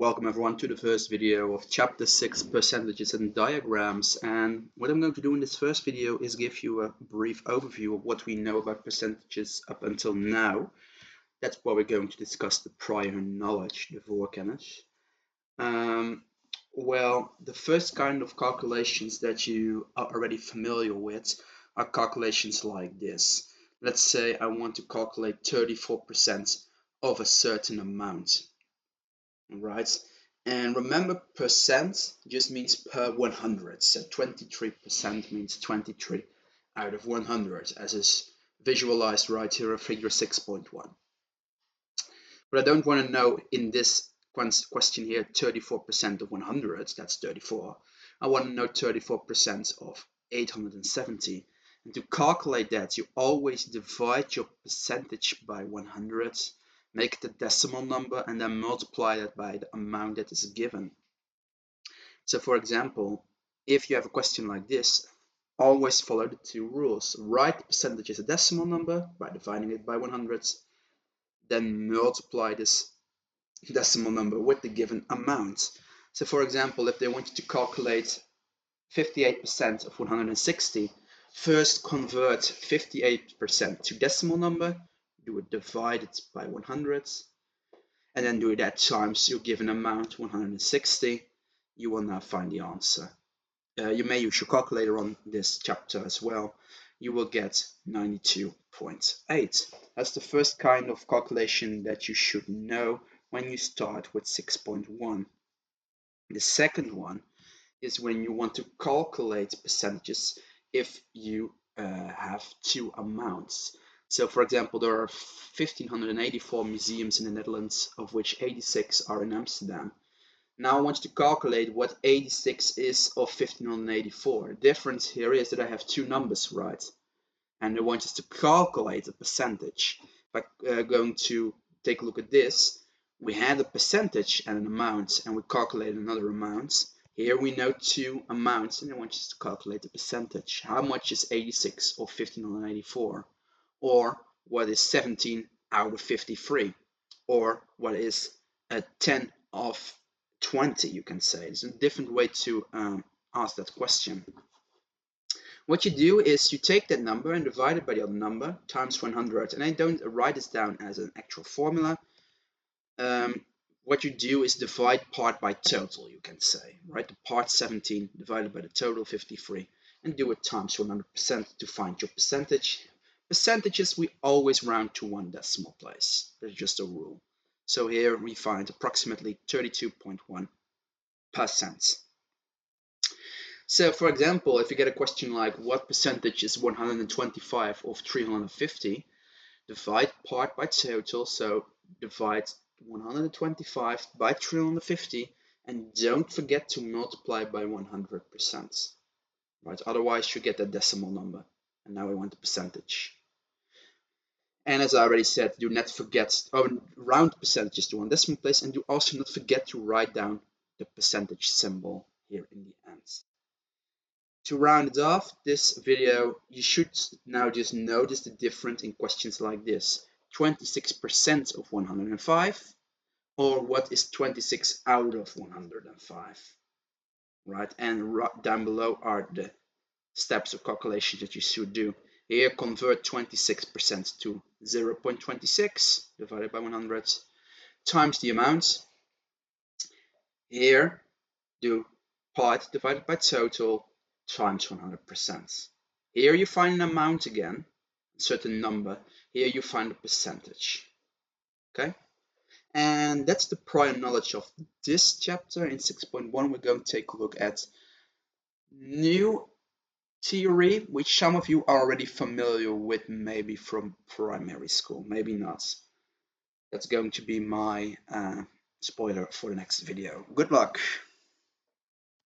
Welcome everyone to the first video of chapter 6 percentages and diagrams, and what I'm going to do in this first video is give you a brief overview of what we know about percentages up until now. That's why we're going to discuss the prior knowledge, the voorkennis. Well, the first kind of calculations that you are already familiar with are calculations like this. Let's say I want to calculate 34% of a certain amount. Right, and remember, percent just means per 100, so 23% means 23 out of 100, as is visualized right here in figure 6.1. But I don't want to know in this question here 34% of 100, that's 34. I want to know 34% of 870. And to calculate that, you always divide your percentage by 100, make the decimal number, and then multiply that by the amount that is given. So for example, if you have a question like this, always follow the two rules. Write the percentage as a decimal number by dividing it by 100, then multiply this decimal number with the given amount. So for example, if they want you to calculate 58% of 160, first convert 58% to decimal number, do it divided by 100, and then do that times your given amount, 160. You will now find the answer. You may use your calculator on this chapter as well. You will get 92.8. That's the first kind of calculation that you should know when you start with 6.1. The second one is when you want to calculate percentages if you have two amounts. So for example, there are 1,584 museums in the Netherlands, of which 86 are in Amsterdam. Now I want you to calculate what 86 is of 1,584. The difference here is that I have two numbers, right? And I want you to calculate the percentage. If I'm going to take a look at this, we had a percentage and an amount, and we calculate another amount. Here we know two amounts, and I want you to calculate the percentage. How much is 86 of 1,584? Or what is 17 out of 53? Or what is a 10 of 20, you can say. It's a different way to ask that question. What you do is you take that number and divide it by the other number times 100. And I don't write this down as an actual formula. What you do is divide part by total, you can say, right? The part 17 divided by the total 53, and do it times 100% to find your percentage. Percentages, we always round to one decimal place. That's just a rule. So here we find approximately 32.1%. So for example, if you get a question like what percentage is 125 of 350, divide part by total, so divide 125 by 350, and don't forget to multiply by 100%, right? Otherwise you get a decimal number, and now we want the percentage. And as I already said, do not forget, round percentages to one decimal place, and do also not forget to write down the percentage symbol here in the end. To round it off, this video, you should now just notice the difference in questions like this. 26% of 105, or what is 26 out of 105, right? And down below are the steps of calculation that you should do. Here, convert 26% to 0.26 divided by 100 times the amount. Here, do part divided by total times 100%. Here you find an amount again, a certain number. Here you find a percentage. Okay? And that's the prior knowledge of this chapter. In 6.1, we're going to take a look at new theory, which some of you are already familiar with, maybe from primary school, maybe not. That's going to be my spoiler for the next video. Good luck.